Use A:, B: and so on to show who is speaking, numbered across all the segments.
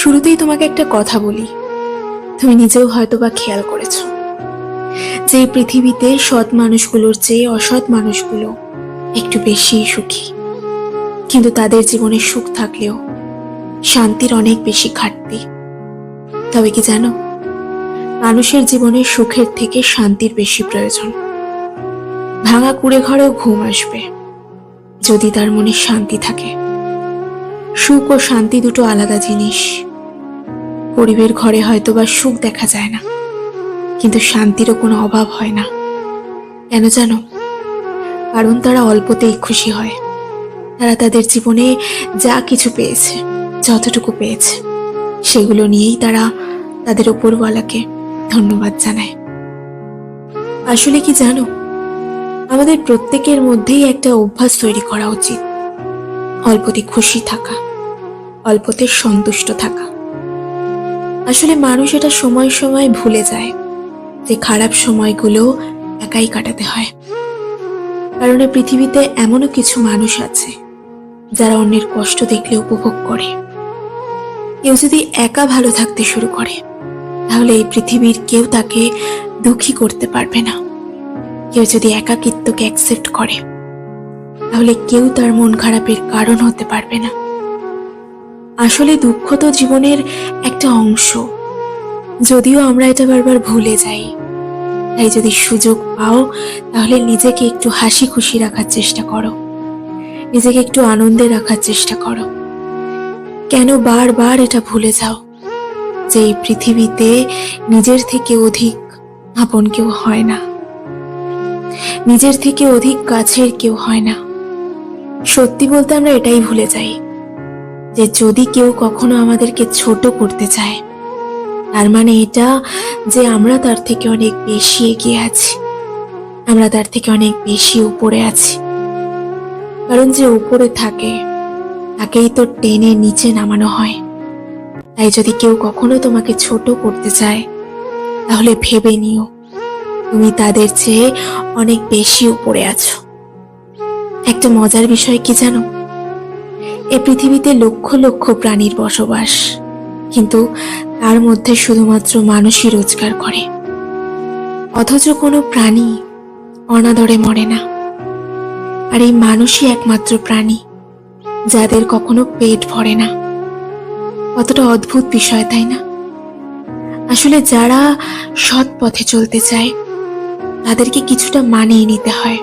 A: শুরুতেই তোমাকে একটা কথা বলি, তুমি নিজেও হয়তো বা খেয়াল করেছো যে এই পৃথিবীতে সৎ মানুষগুলোর চেয়ে অসৎ মানুষগুলো একটু বেশি সুখী, কিন্তু তাদের জীবনে সুখ থাকলেও শান্তির অনেক বেশি ঘাটতি। তবে কি জানো, মানুষের জীবনে সুখের থেকে শান্তির বেশি প্রয়োজন। ভাঙা কুড়ে ঘরেও ঘুম আসবে যদি তার মনে শান্তি থাকে। সুখ ও শান্তি দুটো আলাদা জিনিস। গরিবের ঘরে হয়তো বা সুখ দেখা যায় না, কিন্তু শান্তিরও কোনো অভাব হয় না। কেন জানো? কারণ তারা অল্পতেই খুশি হয়। তারা তাদের জীবনে যা কিছু পেয়েছে, যতটুকু পেয়েছে, সেগুলো নিয়েই তারা তাদের উপরওয়ালাকে ধন্যবাদ জানায়। আসলে কি জানো, আমাদের প্রত্যেকের মধ্যেই একটা অভ্যাস তৈরি করা উচিত, অল্পতে খুশি থাকা, অল্পতে সন্তুষ্ট থাকা। আসলে মানুষ এটা সময় সময় ভুলে যায় যে খারাপ সময়গুলো একাই কাটাতে হয়। কারণ এই পৃথিবীতে এমনও কিছু মানুষ আছে যারা অন্যের কষ্ট দেখলে উপভোগ করে। কেউ যদি একা ভালো থাকতে শুরু করে, তাহলে এই পৃথিবীর কেউ তাকে দুঃখী করতে পারবে না। কেউ যদি একাকিত্বকে অ্যাকসেপ্ট করে, তাহলে কেউ তার মন খারাপের কারণ হতে পারবে না। আসলে দুঃখ তো জীবনের একটা অংশ, যদিও আমরা এটা বারবার ভুলে যাই। তাই যদি সুযোগ পাও, তাহলে নিজেকে একটু হাসি খুশি রাখার চেষ্টা করো, নিজেকে একটু আনন্দে রাখার চেষ্টা করো। কেন বারবার এটা ভুলে যাও যে এই পৃথিবীতে নিজের থেকে অধিক আপন কেউ হয় না, নিজের থেকে অধিক কাছের কেউ হয় না। সত্যি বলতে আমরা এটাই ভুলে যাই যে যদি কেউ কখনো আমাদেরকে ছোট করতে চায়, তার মানে এটা যে আমরা তার থেকে অনেক বেশি এগিয়ে আছি, আমরা তার থেকে অনেক বেশি উপরে আছি। কারণ যে উপরে থাকে তাকেই তো টেনে নিচে নামানো হয়। তাই যদি কেউ কখনো তোমাকে ছোট করতে চায়, তাহলে ভেবে নিও তুমি তাদের চেয়ে অনেক বেশি উপরে আছো। একটা মজার বিষয় কি জানো, এই পৃথিবীতে লক্ষ লক্ষ প্রাণীর বসবাস, কিন্তু তার মধ্যে শুধুমাত্র মানুষই রোজগার করে। অথচ কোনো প্রাণী অনাদরে মরে না। আর এই মানুষই একমাত্র প্রাণী যাদের কখনো পেট ভরে না। কতটা অদ্ভুত বিষয়, তাই না? আসলে যারা সৎ পথে চলতে চায়, তাদেরকে কিছুটা মানিয়ে নিতে হয়,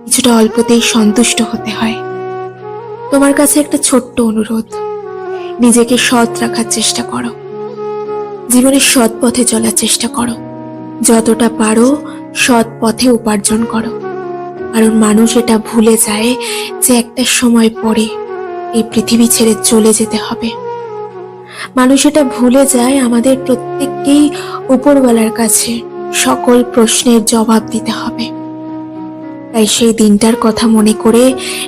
A: কিছুটা অল্পতেই সন্তুষ্ট হতে হয়। তোমার কাছে একটা ছোট্ট অনুরোধ, নিজেকে সৎ রাখার চেষ্টা করো, জীবনে সৎ পথে চলার চেষ্টা করো। যতটা পারো সৎ পথে উপার্জন করো। কারণ মানুষ এটা ভুলে যায় যে একটা সময় পরে এই পৃথিবী ছেড়ে চলে যেতে হবে। মানুষ এটা ভুলে যায় আমাদের প্রত্যেককেই উপরওয়ালার কাছে সকল প্রশ্নের জবাব দিতে হবে। তাই সেই দিনটার কথা মনে করে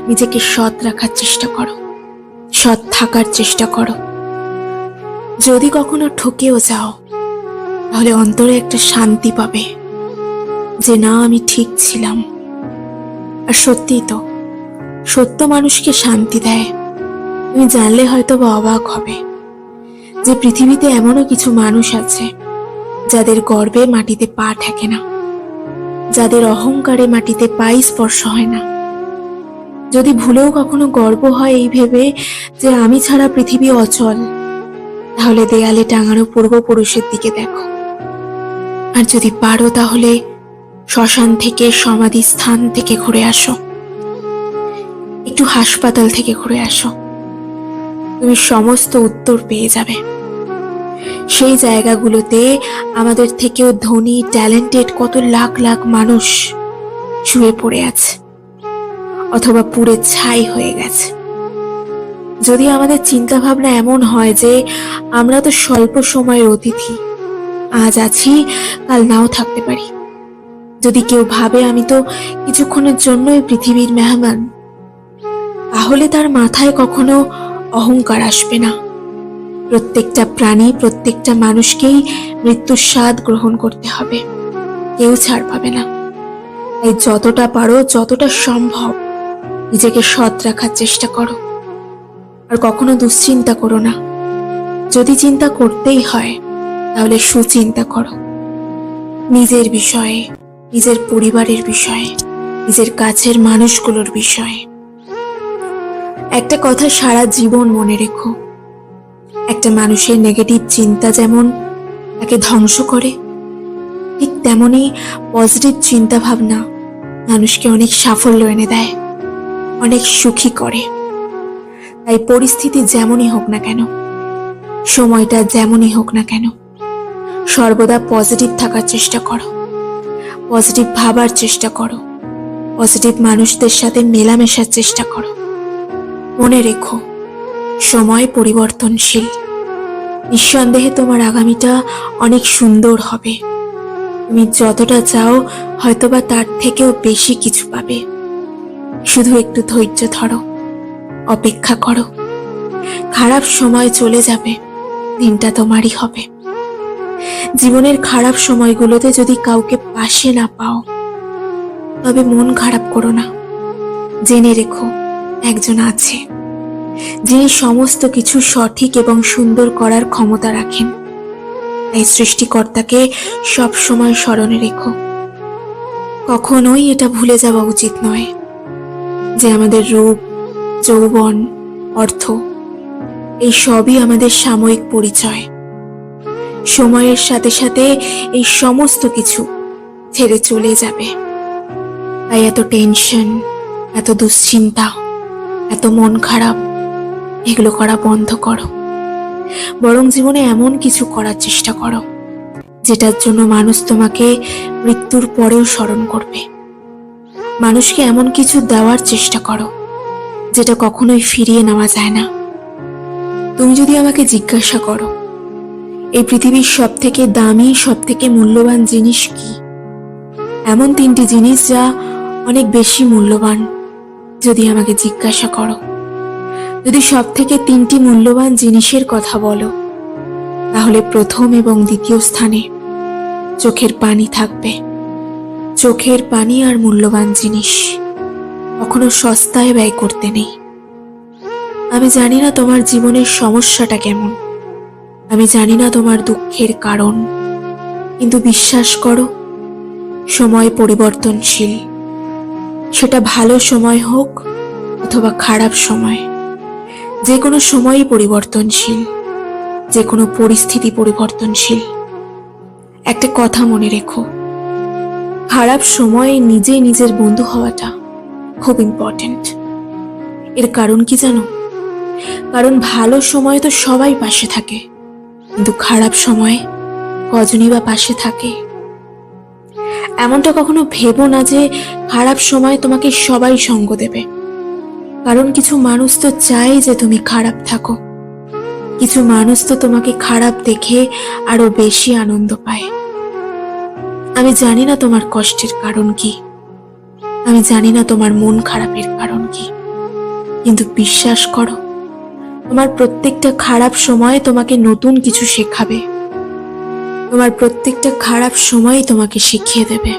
A: নিজেকে সৎ রাখার চেষ্টা করো, সৎ থাকার চেষ্টা করো। যদি কখনো ঠকেও যাও, তাহলে অন্তরে একটা শান্তি পাবে যে না, আমি ঠিক ছিলাম। আর সত্যিই তো, সত্য মানুষকে শান্তি দেয়। তুমি জানলে হয়তো বা অবাক হবে যে পৃথিবীতে এমনও কিছু মানুষ আছে যাদের গর্বে মাটিতে পা ঠেকে না, যাদের অহংকারে মাটিতে পাই স্পর্শ হয় না। যদি ভুলেও কখনো গর্ব হয় এই ভেবে যে আমি ছাড়া পৃথিবী অচল, তাহলে দেয়ালে টাঙানো পূর্বপুরুষের দিকে দেখো। আর যদি পারো, তাহলে শ্মশান থেকে, সমাধি স্থান থেকে ঘুরে আসো, একটু হাসপাতাল থেকে ঘুরে আসো। তুমি সমস্ত উত্তর পেয়ে যাবে। সেই জায়গাগুলোতে আমাদের থেকেও ধনী, ট্যালেন্টেড কত লাখ লাখ মানুষ শুয়ে পড়ে আছে, অথবা পুড়ে ছাই হয়ে গেছে। যদি আমাদের চিন্তা ভাবনা এমন হয় যে আমরা তো স্বল্প সময়ের অতিথি, আজ আছি কাল নাও থাকতে পারি, যদি কেউ ভাবে আমি তো কিছুক্ষণের জন্যই পৃথিবীর মেহমান, তাহলে তার মাথায় কখনো অহংকার আসবে না। প্রত্যেকটা প্রাণী, প্রত্যেকটা মানুষকেই মৃত্যুর স্বাদ গ্রহণ করতে হবে, কেউ ছাড় পাবে না। তাই যতটা পারো, যতটা সম্ভব নিজেকে সৎ রাখার চেষ্টা করো। আর কখনো দুশ্চিন্তা করো না, যদি চিন্তা করতেই হয় তাহলে সুচিন্তা করো, নিজের বিষয়ে, নিজের পরিবারের বিষয়ে, নিজের কাছের মানুষগুলোর বিষয়ে। একটা কথা সারা জীবন মনে রেখো, একটা মানুষের নেগেটিভ চিন্তা যেমন তাকে ধ্বংস করে, ঠিক তেমনি পজিটিভ চিন্তা ভাবনা মানুষকে অনেক সাফল্য এনে দেয়, অনেক সুখী করে। তাই পরিস্থিতি যেমনই হোক না কেন, সময়টা যেমনই হোক না কেন, সর্বদা পজিটিভ থাকার চেষ্টা করো, পজিটিভ ভাবার চেষ্টা করো, পজিটিভ মানুষদের সাথে মেলামেশার চেষ্টা করো। মনে রেখো, সময় পরিবর্তনশীল। নিঃসন্দেহে তোমার আগামীটা অনেক সুন্দর হবে। তুমি যতটা চাও হয়তোবা তার থেকেও বেশি কিছু পাবে। শুধু একটু ধৈর্য ধরো, অপেক্ষা করো। খারাপ সময় চলে যাবে, দিনটা তোমারই হবে। জীবনের খারাপ সময়গুলোতে যদি কাউকে পাশে না পাও তবে মন খারাপ করো না। জেনে রেখো, একজন আছে যিনি সমস্ত কিছু সঠিক এবং সুন্দর করার ক্ষমতা রাখেন। তাই সৃষ্টিকর্তাকে সব সময় স্মরণে রেখো। কখনোই এটা ভুলে যাওয়া উচিত নয় যে আমাদের রূপ, যৌবন, অর্থ এই সবই আমাদের সাময়িক পরিচয়। সময়ের সাথে সাথে এই সমস্ত কিছু ছেড়ে চলে যাবে। তাই এত টেনশন, এত দুশ্চিন্তা, এত মন খারাপ এগুলো করা বন্ধ করো। বরং জীবনে এমন কিছু করার চেষ্টা করো যেটার জন্য মানুষ তোমাকে মৃত্যুর পরেও স্মরণ করবে। মানুষকে এমন কিছু দেওয়ার চেষ্টা করো যেটা কখনোই ফিরিয়ে নেওয়া যায় না। তুমি যদি আমাকে জিজ্ঞাসা করো এই পৃথিবীর সব থেকে দামি, সব থেকে মূল্যবান জিনিস কি, এমন তিনটি জিনিস যা অনেক বেশি মূল্যবান যদি আমাকে জিজ্ঞাসা করো, যদি সব থেকে তিনটি মূল্যবান জিনিসের কথা বলো, তাহলে প্রথম এবং দ্বিতীয় স্থানে চোখের পানি থাকবে। চোখের পানি আর মূল্যবান জিনিস কখনো সস্তায় ব্যয় করতে নেই। আমি জানি না তোমার জীবনের সমস্যাটা কেমন, আমি জানি না তোমার দুঃখের কারণ, কিন্তু বিশ্বাস করো, সময় পরিবর্তনশীল। সেটা ভালো সময় হোক অথবা খারাপ সময়, যে কোনো সময়ই পরিবর্তনশীল, যে কোনো পরিস্থিতি পরিবর্তনশীল। একটা কথা মনে রেখো, খারাপ সময়ে নিজে নিজের বন্ধু হওয়াটা খুব ইম্পর্টেন্ট। এর কারণ কি জানো? কারণ ভালো সময় তো সবাই পাশে থাকে, কিন্তু খারাপ সময়ে কজনই বা পাশে থাকে। এমনটা কখনো ভেবো না যে খারাপ সময় তোমাকে সবাই সঙ্গ দেবে, কারণ কিছু মানুষ তো চায় যে তুমি খারাপ থাকো। কিছু মানুষ তো তোমাকে খারাপ দেখে আরো বেশি আনন্দ পায়। আমি জানি না তোমার কষ্টের কারণ কি, আমি জানি না তোমার মন খারাপের কারণ কি, কিন্তু বিশ্বাস করো, তোমার প্রত্যেকটা খারাপ সময় তোমাকে নতুন কিছু শেখাবে। তোমার প্রত্যেকটা খারাপ সময় তোমাকে শিখিয়ে দেবে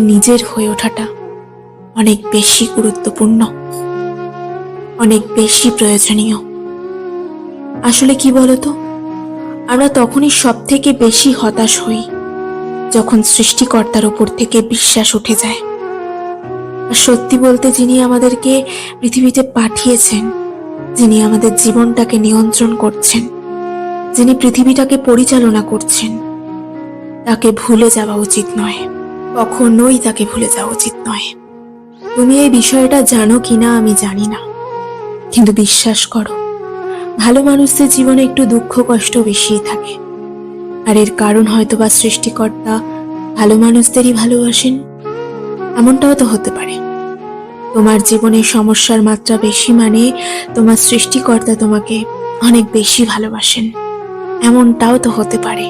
A: নিজের হয়ে ওঠাটা অনেক বেশি গুরুত্বপূর্ণ, অনেক বেশি প্রয়োজনীয়। আসলে কি বলতো, আমরা তখনই সব থেকে বেশি হতাশ হই যখন সৃষ্টিকর্তার উপর থেকে বিশ্বাস উঠে যায়। আর সত্যি বলতে, যিনি আমাদেরকে পৃথিবীতে পাঠিয়েছেন, যিনি আমাদের জীবনটাকে নিয়ন্ত্রণ করছেন, যিনি পৃথিবীটাকে পরিচালনা করছেন, তাকে ভুলে যাওয়া উচিত নয়। কখনোই তাকে ভুলে যাওয়া উচিত নয়। তুমি এই বিষয়টা জানো কিনা আমি জানি না, কিন্তু বিশ্বাস করো, ভালো মানুষদের জীবনে একটু দুঃখ কষ্ট বেশিই থাকে। আর এর কারণ হয়তোবা সৃষ্টিকর্তা ভালো মানুষদেরই ভালোবাসেন, এমনটাও তো হতে পারে। তোমার জীবনে সমস্যার মাত্রা বেশি মানে তোমার সৃষ্টিকর্তা তোমাকে অনেক বেশি ভালোবাসেন, এমনটাও তো হতে পারে।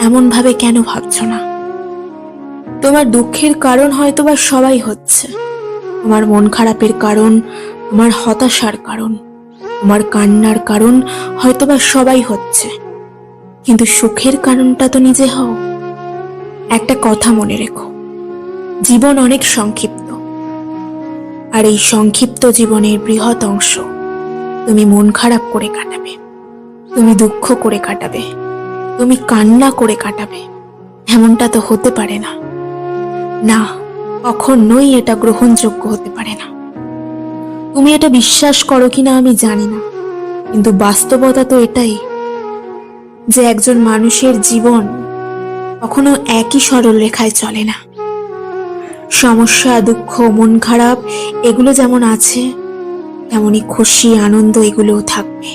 A: এমন ভাবে কেন ভাবছো না? তোমার দুঃখের কারণ হয়তোবা সবাই হচ্ছে, তোমার মন খারাপের কারণ, তোমার হতাশার কারণ, তোমার কান্নার কারণ হয়তোবা সবাই হচ্ছে, কিন্তু সুখের কারণটা তো নিজে হও। একটা কথা মনে রেখো, জীবন অনেক সংক্ষিপ্ত, আর এই সংক্ষিপ্ত জীবনের বৃহৎ অংশ তুমি মন খারাপ করে কাটাবে। তুমি দুঃখ করে কাটাবে, তুমি কান্না করে কাটাবে, এমনটা তো হতে পারে না। না, কখনোই এটা গ্রহণযোগ্য হতে পারে না। তুমি এটা বিশ্বাস করো কিনা আমি জানি না, কিন্তু বাস্তবতা তো এটাই যে একজন মানুষের জীবন কখনো একই সরল রেখায় চলে না। সমস্যা, দুঃখ, মন খারাপ এগুলো যেমন আছে, তেমনি খুশি, আনন্দ এগুলোও থাকবে।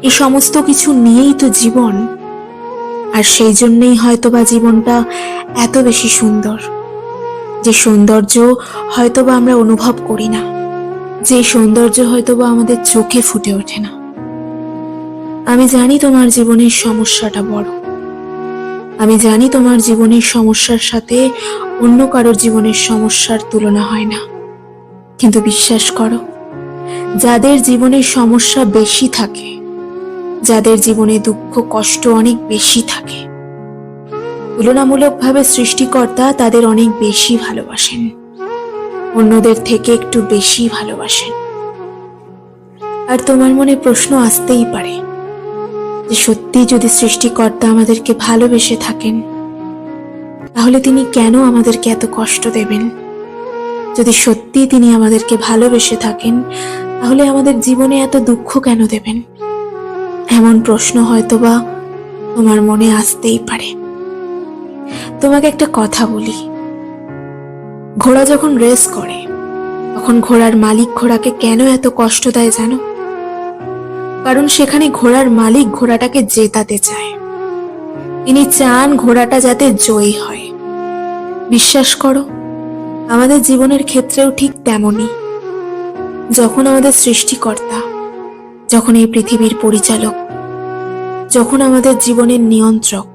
A: এই সমস্ত কিছু নিয়েই তো জীবন, আর সেই জন্যই হয়তোবা জীবনটা এত বেশি সুন্দর। যে সৌন্দর্য হয়তোবা আমরা অনুভব করি না, যে সৌন্দর্য হয়তোবা আমাদের চোখে ফুটে ওঠে না। আমি জানি তোমার জীবনের সমস্যাটা বড়, আমি জানি তোমার জীবনের সমস্যার সাথে অন্য কারোর জীবনের সমস্যার তুলনা হয় না, কিন্তু বিশ্বাস করো, যাদের জীবনের সমস্যা বেশি থাকে, যাদের জীবনে দুঃখ কষ্ট অনেক বেশি থাকে, তুলনামূলকভাবে সৃষ্টিকর্তা তাদের অনেক বেশি ভালোবাসেন, অন্যদের থেকে একটু বেশি ভালোবাসেন। আর তোমার মনে প্রশ্ন আসতেই পারে যে সত্যি যদি সৃষ্টিকর্তা আমাদেরকে ভালোবেসে থাকেন, তাহলে তিনি কেন আমাদেরকে এত কষ্ট দেবেন? যদি সত্যি তিনি আমাদেরকে ভালোবেসে থাকেন, তাহলে আমাদের জীবনে এত দুঃখ কেন দেবেন? এমন প্রশ্ন হয়তোবা তোমার মনে আসতেই পারে। তোমাকে একটা কথা বলি, ঘোড়া যখন রেস করে তখন ঘোড়ার মালিক ঘোড়াকে কেন এত কষ্ট দেয় জানো? কারণ সেখানে ঘোড়ার মালিক ঘোড়াটাকে জেতাতে চায়, তিনি চান ঘোড়াটা যাতে জয়ী হয়। বিশ্বাস করো, আমাদের জীবনের ক্ষেত্রেও ঠিক তেমনই। যখন আমাদের সৃষ্টিকর্তা, যখন এই পৃথিবীর পরিচালক, যখন আমাদের জীবনের নিয়ন্ত্রক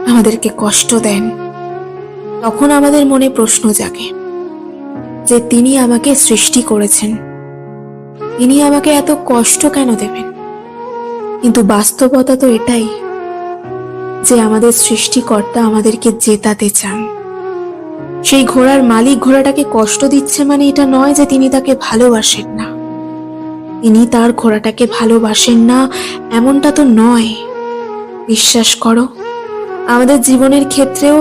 A: আমাদেরকে কষ্ট দেন, তখন আমাদের মনে প্রশ্ন জাগে যে তিনি আমাকে সৃষ্টি করেছেন, তিনি আমাকে এত কষ্ট কেন দেবেন? কিন্তু বাস্তবতা তো এটাই যে আমাদের সৃষ্টিকর্তা আমাদেরকে জেতাতে চান। সেই ঘোড়ার মালিক ঘোড়াটাকে কষ্ট দিচ্ছে মানে এটা নয় যে তিনি তাকে ভালোবাসেন না, তিনি তার ঘোড়াটাকে ভালোবাসেন না এমনটা তো নয়। বিশ্বাস করো, আমাদের জীবনের ক্ষেত্রেও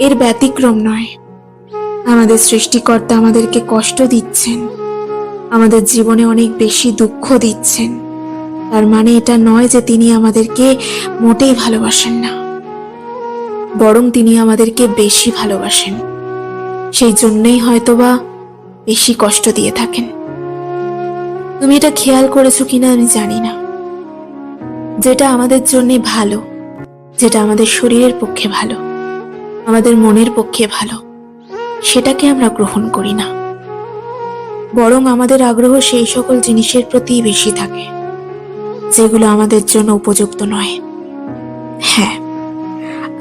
A: এর ব্যতিক্রম নয়। আমাদের সৃষ্টিকর্তা আমাদেরকে কষ্ট দিচ্ছেন, আমাদের জীবনে অনেক বেশি দুঃখ দিচ্ছেন, তার মানে এটা নয় যে তিনি আমাদেরকে মোটেই ভালোবাসেন না, বরং তিনি আমাদেরকে বেশি ভালোবাসেন। সেই জন্যই হয়তোবা বেশি কষ্ট দিয়ে থাকেন। তুমি এটা খেয়াল করেছো কিনা আমি জানি না, যেটা আমাদের জন্য ভালো, যেটা আমাদের শরীরের পক্ষে ভালো, আমাদের মনের পক্ষে ভালো, সেটাকে আমরা গ্রহণ করি না, বরং আমাদের আগ্রহ সেই সকল জিনিসের প্রতি বেশি থাকে যেগুলো আমাদের জন্য উপযুক্ত নয়। হ্যাঁ,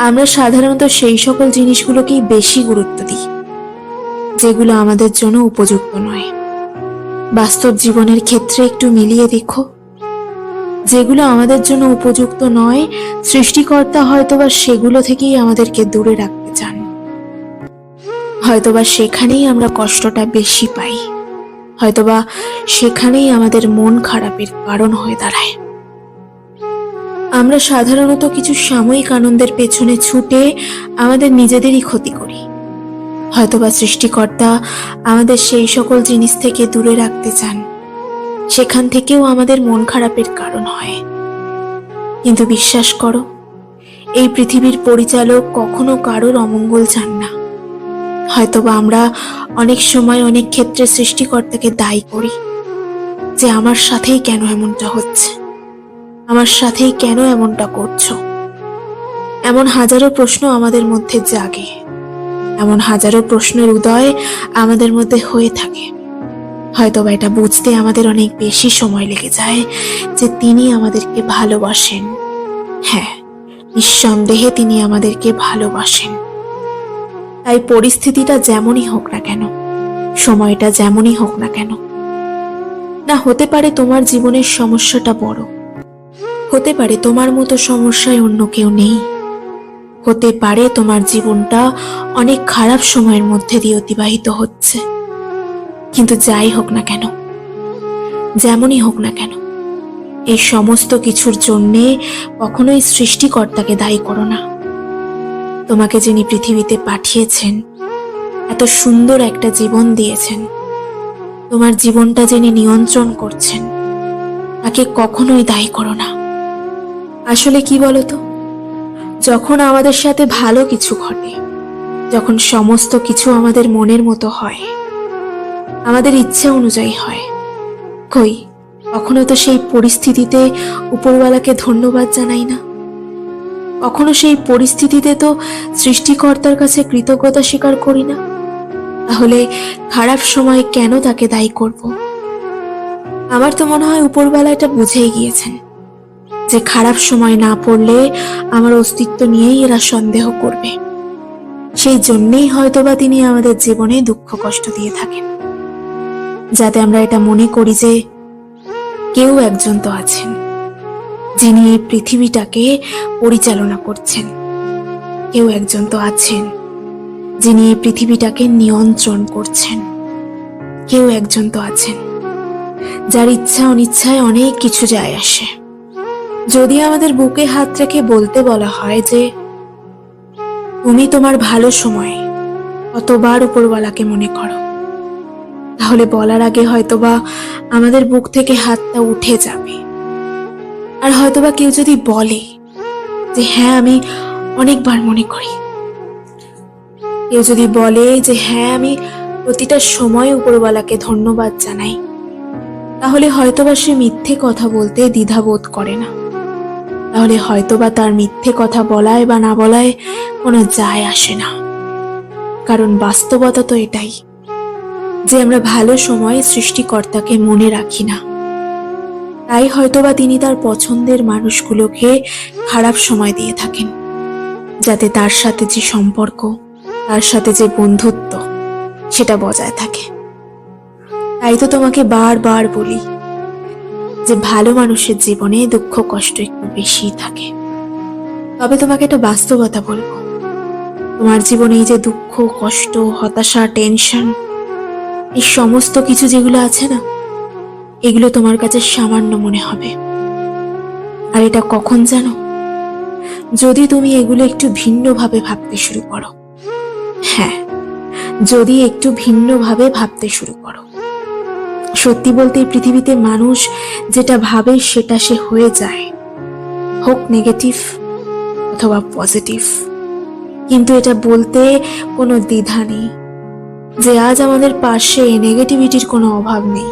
A: আমরা সাধারণত সেই সকল জিনিসগুলোকেই বেশি গুরুত্ব দিই যেগুলো আমাদের জন্য উপযুক্ত নয়। বাস্তব জীবনের ক্ষেত্রে একটু মিলিয়ে দেখো, যেগুলো আমাদের জন্য উপযুক্ত নয়, সৃষ্টিকর্তা হয়তোবা সেগুলো থেকেই আমাদেরকে দূরে রাখতে চান। হয়তোবা সেখানেই আমরা কষ্টটা বেশি পাই, হয়তোবা সেখানেই আমাদের মন খারাপের কারণ হয়ে দাঁড়ায়। আমরা সাধারণত কিছু সাময়িক আনন্দের পেছনে ছুটে আমাদের নিজেদেরই ক্ষতি করি। হয়তোবা সৃষ্টিকর্তা আমাদের সেই সকল জিনিস থেকে দূরে রাখতে চান, সেখান থেকেও আমাদের মন খারাপের কারণ হয়। কিন্তু বিশ্বাস করো, এই পৃথিবীর পরিচালক কখনো কারোর অমঙ্গল চান না। হয়তোবা আমরা অনেক সময় অনেক ক্ষেত্রে সৃষ্টিকর্তাকে দায়ী করি যে আমার সাথেই কেন এমনটা হচ্ছে, আমার সাথেই কেন এমনটা করছো। এমন হাজারো প্রশ্ন আমাদের মধ্যে জাগে, এমন হাজারো প্রশ্নের উদয় আমাদের মধ্যে হয়ে থাকে। হয়তোবা এটা বুঝতে আমাদের অনেক বেশি সময় লেগে যায় যে তিনি আমাদেরকে ভালোবাসেন। হ্যাঁ, নিঃসন্দেহে তিনি আমাদেরকে ভালোবাসেন। তাই পরিস্থিতিটা যেমনই হোক না কেন, সময়টা যেমনই হোক না কেন, না হতে পারে তোমার জীবনের সমস্যাটা বড়, হতে পারে তোমার মতো সমস্যায় অন্য কেউ নেই, হতে পারে তোমার জীবনটা অনেক খারাপ সময়ের মধ্যে দিয়ে অতিবাহিত হচ্ছে। কিন্তু যাই হোক না কেন, যেমনই হোক না কেন, এই সমস্ত কিছুর জন্যে কখনোই সৃষ্টিকর্তাকে দায়ী করো না। তোমাকে যিনি পৃথিবীতে পাঠিয়েছেন, এত সুন্দর একটা জীবন দিয়েছেন, তোমার জীবনটা যিনি নিয়ন্ত্রণ করছেন, তাকে কখনোই দায়ী করো না। আসলে কি বলতো, যখন আমাদের সাথে ভালো কিছু ঘটে, যখন সমস্ত কিছু আমাদের মনের মতো হয়, আমাদের ইচ্ছে অনুযায়ী হয়, কই কখনো তো সেই পরিস্থিতিতে উপরওয়ালাকে ধন্যবাদ জানাই না। কখনো সেই পরিস্থিতিতে তো সৃষ্টিকর্তার কাছে কৃতজ্ঞতা স্বীকার করি না। তাহলে খারাপ সময় কেন তাকে দায়ী করব? আমার তো মনে হয় উপরওয়ালা এটা বুঝেই গিয়েছেন যে খারাপ সময় না পড়লে আমার অস্তিত্ব নিয়েই এরা সন্দেহ করবে। সেই জন্যেই হয়তোবা তিনি আমাদের জীবনে দুঃখ কষ্ট দিয়ে থাকেন, যাতে আমরা এটা মনে করি যে কেউ একজন তো আছেন যিনি এই পৃথিবীটাকে পরিচালনা করছেন। কেউ একজন তো আছেন যিনি এই পৃথিবীটাকে নিয়ন্ত্রণ করছেন। কেউ একজন তো আছেন যার ইচ্ছা অনিচ্ছায় অনেক কিছু যায় আসে। যদি আমাদের বুকে হাত রেখে বলতে বলা হয় যে তুমি তোমার ভালো সময় কতবার উপরওয়ালাকে মনে করো, তাহলে বলার আগে হয়তোবা আমাদের বুক থেকে হাতটা উঠে যাবে। আর হয়তোবা কেউ যদি বলে যে হ্যাঁ আমি অনেকবার মনে করি, কেউ যদি বলে যে হ্যাঁ আমি প্রতিটা সময় উপরওয়ালাকে ধন্যবাদ জানাই, তাহলে হয়তোবা সে মিথ্যে কথা বলতে দ্বিধাবোধ করে না। তাহলে হয়তোবা তার মিথ্যে কথা বলায় বা না বলায় কোনো যায় আসে না। কারণ বাস্তবতা তো এটাই যে আমরা ভালো সময় সৃষ্টিকর্তাকে মনে রাখি না। তাই হয়তোবা তিনি তার পছন্দের মানুষগুলোকে খারাপ সময় দিয়ে থাকেন, যাতে তার সাথে যে সম্পর্ক, তার সাথে যে বন্ধুত্ব, সেটা বজায় থাকে। তাই তো তোমাকে বারবার বলি যে ভালো মানুষের জীবনে দুঃখ কষ্ট একটু বেশি থাকে। তবে তোমাকে একটা বাস্তবতা বলবো, তোমার জীবনে এই যে দুঃখ কষ্ট হতাশা টেনশন, এই সমস্ত কিছু যেগুলো আছে না, এগুলো তোমার কাছে সামান্য মনে হবে। আর এটা কখন জানো? যদি তুমি এগুলো একটু ভিন্নভাবে ভাবতে শুরু করো। হ্যাঁ, যদি একটু ভিন্নভাবে ভাবতে শুরু করো। সত্যি বলতে এই পৃথিবীতে মানুষ যেটা ভাবে সেটা সে হয়ে যায়, হোক নেগেটিভ অথবা পজিটিভ। কিন্তু এটা বলতে কোনো দ্বিধা নেই যে আজ আমাদের পাশে নেগেটিভিটির কোনো অভাব নেই।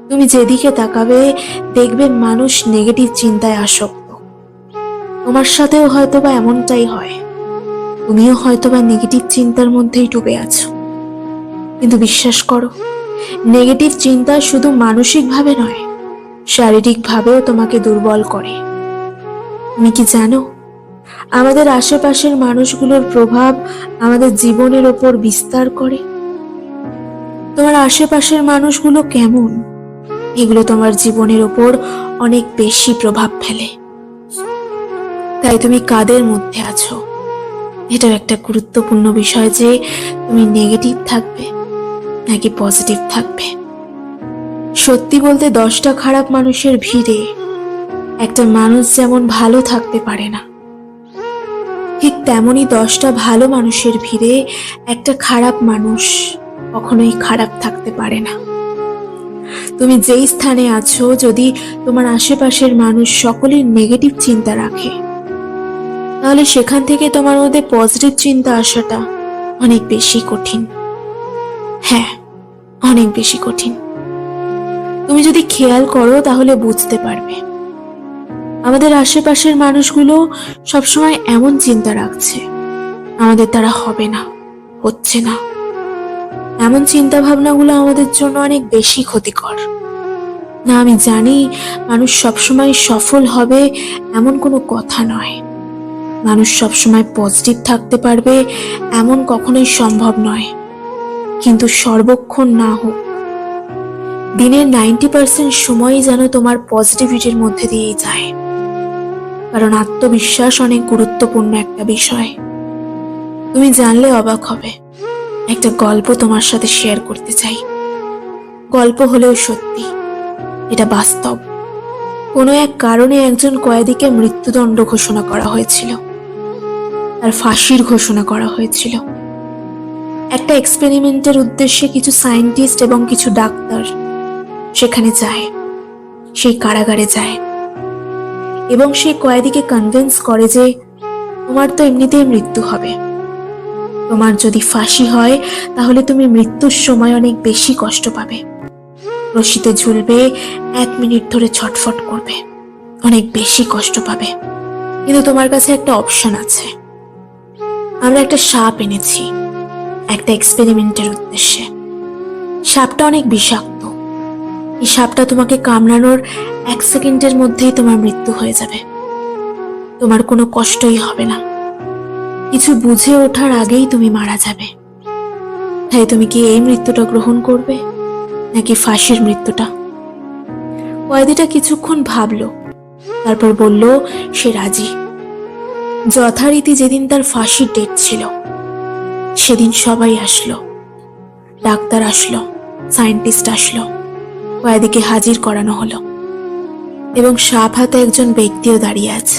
A: তুমি যেদিকে তাকাবে দেখবে মানুষ নেগেটিভ চিন্তায় আসক্ত। তোমার সাথেও হয়তোবা এমনটাই হয়, তুমিও হয়তোবা নেগেটিভ চিন্তার মধ্যেই ডুবে আছো। কিন্তু বিশ্বাস করো, নেগেটিভ চিন্তা শুধু মানসিকভাবে নয়, শারীরিকভাবেও তোমাকে দুর্বল করে। তুমি কি জানো, আমাদের আশেপাশের মানুষগুলোর প্রভাব আমাদের জীবনের ওপর বিস্তার করে। তোমার আশেপাশের মানুষগুলো কেমন, এগুলো তোমার জীবনের ওপর অনেক বেশি প্রভাব ফেলে। তাই তুমি কাদের মধ্যে আছো, এটাও একটা গুরুত্বপূর্ণ বিষয় যে তুমি নেগেটিভ থাকবে নাকি পজিটিভ থাকবে। সত্যি বলতে 10টা খারাপ মানুষের ভিড়ে একটা মানুষ যেমন ভালো থাকতে পারে না, ঠিক তেমনি 10টা ভালো মানুষের ভিড়ে একটা খারাপ মানুষ কখনোই খারাপ থাকতে পারে না। তুমি যেই স্থানে আছো, যদি তোমার আশেপাশের মানুষ সকলেই নেগেটিভ চিন্তা রাখে, তাহলে সেখান থেকে তোমার মধ্যে পজিটিভ চিন্তা আসাটা অনেক বেশি কঠিন। হ্যাঁ, অনেক বেশি কঠিন। তুমি যদি খেয়াল করো তাহলে বুঝতে পারবে আমাদের আশেপাশের মানুষগুলো সবসময় এমন চিন্তা রাখছে আমাদের দ্বারা হবে না, হচ্ছে না। এমন চিন্তা ভাবনাগুলো আমাদের জন্য অনেক বেশি ক্ষতিকর। না, আমি জানি মানুষ সবসময় সফল হবে এমন কোনো কথা নয়, মানুষ সবসময় পজিটিভ থাকতে পারবে এমন কখনোই সম্ভব নয়। কিন্তু সর্বক্ষণ না হোক, দিনের 90% সময়ই যেন তোমার পজিটিভিটির মধ্যে দিয়েই যায়। কারণ আত্মবিশ্বাস অনেক গুরুত্বপূর্ণ একটা বিষয়। তুমি জানলে অবাক হবে, একটা গল্প তোমার সাথে শেয়ার করতে চাই। গল্প হলেও সত্যি, এটা বাস্তব। কোনো এক কারণে একজন কয়েদিকে মৃত্যুদণ্ড ঘোষণা করা হয়েছিল, তার ফাঁসির ঘোষণা করা হয়েছিল। একটা এক্সপেরিমেন্টের উদ্দেশ্যে কিছু সায়েন্টিস্ট এবং কিছু ডাক্তার সেখানে যায়, সেই কারাগারে যায় এবং সেই কয়েদিকে কনভিন্স করে যে তোমার তো এমনিতেই মৃত্যু হবে, তোমার যদি ফাঁসি হয় তাহলে তুমি মৃত্যুর সময় অনেক বেশি কষ্ট পাবে, রশিতে ঝুলবে, 1 মিনিট ধরে ছটফট করবে, অনেক বেশি কষ্ট পাবে, কিন্তু তোমার কাছে একটা অপশন আছে। আমরা একটা সাপ এনেছি একটা এক্সপেরিমেন্টের উদ্দেশ্যে। সাপটা অনেক বিষাক্ত। এই সাপটা তোমাকে কামড়ানোর 1 সেকেন্ডের মধ্যেই তোমার মৃত্যু হয়ে যাবে, তোমার কোনো কষ্টই হবে না, কিছু বুঝে ওঠার আগেই তুমি মারা যাবে। তাই তুমি কি এই মৃত্যুটা গ্রহণ করবে নাকি ফাঁসির মৃত্যুটা? কয়েদিটা কিছুক্ষণ ভাবলো, তারপর বলল সে রাজি। যথারীতি যেদিন তার ফাঁসির ডেট ছিল সেদিন সবাই আসলো, ডাক্তার আসলো, সায়েন্টিস্ট আসলো, কয়েদিকে হাজির করানো হলো এবং সাপ হাতে একজন ব্যক্তিও দাঁড়িয়ে আছে।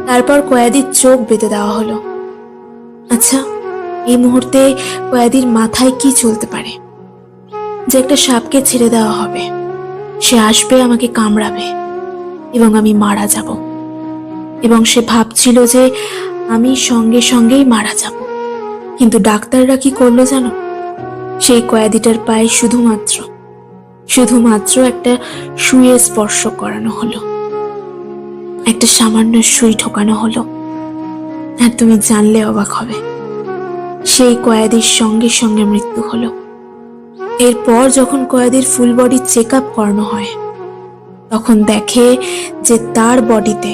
A: তারপর কয়েদির চোখ বেঁধে দেওয়া হলো। আচ্ছা, এই মুহূর্তে কয়েদির মাথায় কি চলতে পারে? যে একটা সাপকে ছেড়ে দেওয়া হবে, সে আসবে, আমাকে কামড়াবে এবং আমি মারা যাব, এবং সে ভাবছিল যে আমি সঙ্গে সঙ্গেই মারা যাব। কিন্তু ডাক্তাররা কি করলো জানো? সেই কয়েদিটার পায়ে শুধুমাত্র একটা সুইয়ে স্পর্শ করানো হলো, একটা সামান্য সুই ঢোকানো হলো। আর তুমি জানলে অবাক হবে, সেই কয়েদির সঙ্গে সঙ্গে মৃত্যু হলো। এরপর যখন কয়েদির ফুল বডি চেক আপ করানো হয় তখন দেখে যে তার বডিতে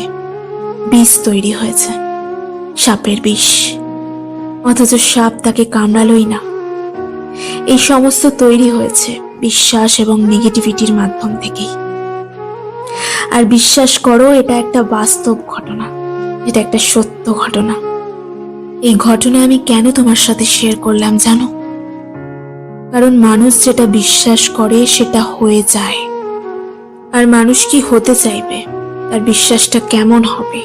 A: বিষ তৈরি হয়েছে, সাপের বিষ, অথচ সাপ তাকে কামড়ালোই না। এই সমস্ত তৈরি হয়েছে বিশ্বাস এবং নেগেটিভিটির মাধ্যম থেকেই। আর বিশ্বাস করো, এটা একটা বাস্তব ঘটনা, এটা একটা সত্য ঘটনা। এই ঘটনা আমি কেন তোমার সাথে শেয়ার করলাম জানো? কারণ মানুষ যেটা বিশ্বাস করে সেটা হয়ে যায়। আর মানুষ কি হতে চাইবে, তার বিশ্বাসটা কেমন হবে,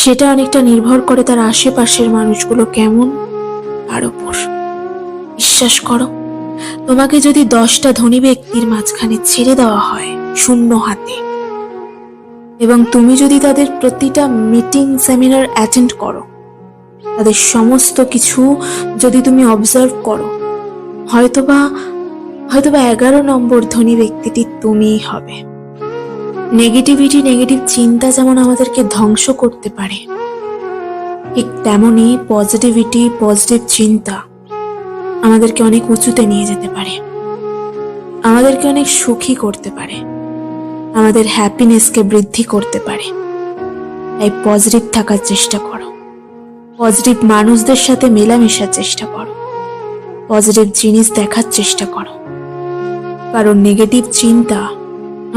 A: সেটা অনেকটা নির্ভর করে তার আশেপাশের মানুষগুলো কেমন তার উপর। বিশ্বাস করো, তোমাকে যদি 10টা ধনী ব্যক্তির মাঝখানে ছেড়ে দেওয়া হয় শূন্য হাতে, এবং তুমি যদি তাদের প্রতিটা মিটিং সেমিনার অ্যাটেন্ড করো, তাদের সমস্ত কিছু যদি তুমি অবজার্ভ করো, হয়তোবা 11 নম্বর ধনী ব্যক্তিটি তুমিই হবে। নেগেটিভ চিন্তা যেমন আমাদেরকে ধ্বংস করতে পারে, ঠিক তেমনি পজিটিভ চিন্তা আমাদেরকে অনেক উঁচুতে নিয়ে যেতে পারে, আমাদেরকে অনেক সুখী করতে পারে, আমাদের হ্যাপিনেসকে বৃদ্ধি করতে পারে। তাই পজিটিভ থাকার চেষ্টা করো, পজিটিভ মানুষদের সাথে মেলামেশার চেষ্টা করো, পজিটিভ জিনিস দেখার চেষ্টা করো। কারণ নেগেটিভ চিন্তা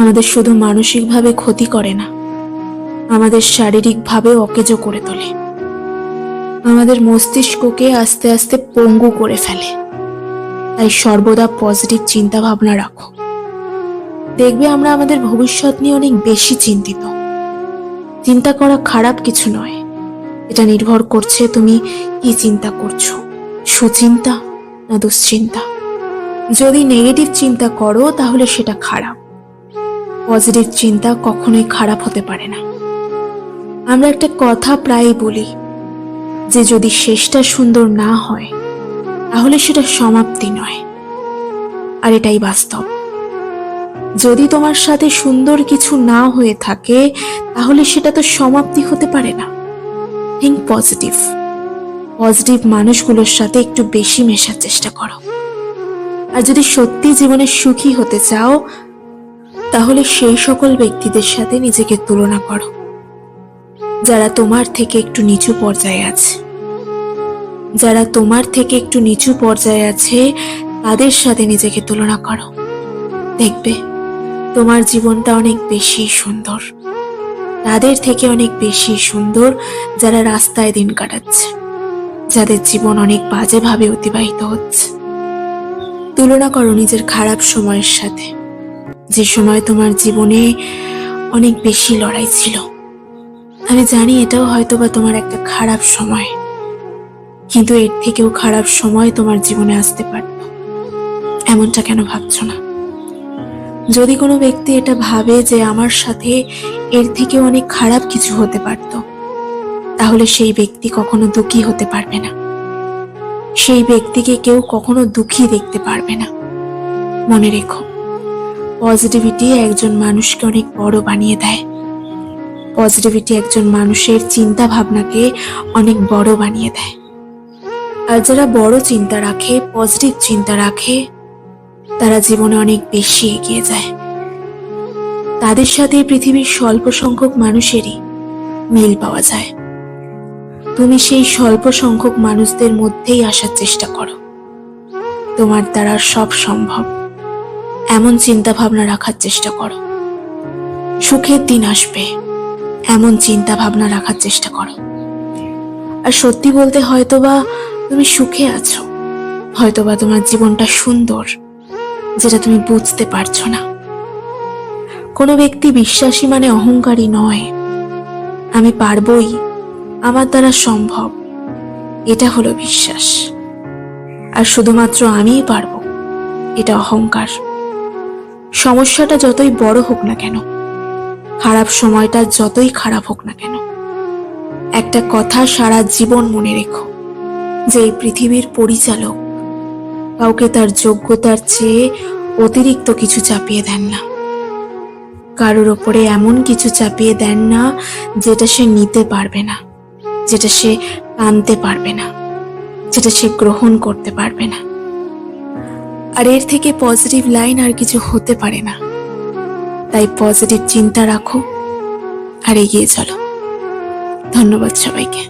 A: আমাদের শুধু মানসিকভাবে ক্ষতি করে না, আমাদের শারীরিকভাবেও অকেজো করে তোলে, আমাদের মস্তিষ্ককে আস্তে আস্তে পঙ্গু করে ফেলে। তাই সর্বদা পজিটিভ চিন্তা ভাবনা রাখো, দেখবে আমরা আমাদের ভবিষ্যৎ নিয়ে অনেক বেশি চিন্তিত। চিন্তা করা খারাপ কিছু নয়, এটা নির্ভর করছে তুমি কি চিন্তা করছো, সুচিন্তা না দুশ্চিন্তা। যদি নেগেটিভ চিন্তা করো তাহলে সেটা খারাপ, পজিটিভ চিন্তা কখনোই খারাপ হতে পারে না। আমরা একটা কথা প্রায়ই বলি যে যদি শেষটা সুন্দর না হয় তাহলে সেটা সমাপ্তি নয়, আর এটাই বাস্তব। যদি তোমার সাথে সুন্দর কিছু না হয়ে থাকে তাহলে সেটা তো সমাপ্তি হতে পারে না। থিঙ্ক পজিটিভ মানুষগুলোর সাথে একটু বেশি মেশার চেষ্টা করো। আর যদি সত্যি জীবনে সুখী হতে চাও তাহলে সেই সকল ব্যক্তিদের সাথে নিজেকে তুলনা করো যারা তোমার থেকে একটু নিচু পর্যায়ে আছে, তাদের সাথে নিজেকে তুলনা করো। দেখবে তোমার জীবনটা অনেক বেশি সুন্দর, তাদের থেকে অনেক বেশি সুন্দর যারা রাস্তায় দিন কাটাচ্ছে, যাদের জীবন অনেক বাজেভাবে অতিবাহিত হচ্ছে। তুলনা করো নিজের খারাপ সময়ের সাথে, যে সময় তোমার জীবনে অনেক বেশি লড়াই ছিল। আমি জানি এটাও হয়তোবা তোমার একটা খারাপ সময়, কিন্তু এর থেকেও খারাপ সময় তোমার জীবনে আসতে পারত। এমনটা কেন ভাবছো না? যদি কোনো ব্যক্তি এটা ভাবে যে আমার সাথে এর থেকে অনেক খারাপ কিছু হতে পারত, তাহলে সেই ব্যক্তি কখনো দুঃখী হতে পারবে না। সেই ব্যক্তিকে কেউ কখনো দুঃখী দেখতে পারবে না। মনে রেখো, পজিটিভিটি একজন মানুষকে অনেক বড় বানিয়ে দেয়। পজিটিভিটি একজন মানুষের চিন্তা ভাবনাকে অনেক বড় বানিয়ে দেয়। আর যারা বড় চিন্তা রাখে, পজিটিভ চিন্তা রাখে, তারা জীবনে অনেক বেশি এগিয়ে যায়। তাদের সাথে পৃথিবীর স্বল্প সংখ্যক মানুষেরই মিল পাওয়া যায়। তুমি সেই স্বল্প সংখ্যক মানুষদের মধ্যেই আসার চেষ্টা করো। তোমার দ্বারা সব সম্ভব এমন চিন্তা ভাবনা রাখার চেষ্টা করো। সুখের দিন আসবে এমন চিন্তা ভাবনা রাখার চেষ্টা করো। আর সত্যি বলতে হয়তোবা তুমি সুখে আছো, হয়তোবা তোমার জীবনটা সুন্দর, যেটা তুমি বুঝতে পারছো না। কোনো ব্যক্তি বিশ্বাসী মানে অহংকারী নয়। আমি পারবই, আমার দ্বারা সম্ভব, এটা হলো বিশ্বাস। আর শুধুমাত্র আমিই পারবো, এটা অহংকার। সমস্যাটা যতই বড় হোক না কেন, খারাপ সময়টা যতই খারাপ হোক না কেন, একটা কথা সারা জীবন মনে রেখো, যে এই পৃথিবীর পরিচালক কাউকে তার যোগ্যতার চেয়ে অতিরিক্ত কিছু চাপিয়ে দেন না। কারোর ওপরে এমন কিছু চাপিয়ে দেন না যেটা সে নিতে পারবে না, যেটা সে আনতে পারবে না, যেটা সে গ্রহণ করতে পারবে না। আর এর থেকে পজিটিভ লাইন আর কিছু হতে পারে না। তাই পজিটিভ চিন্তা রাখো আর এগিয়ে চলো। ধন্যবাদ সবাইকে।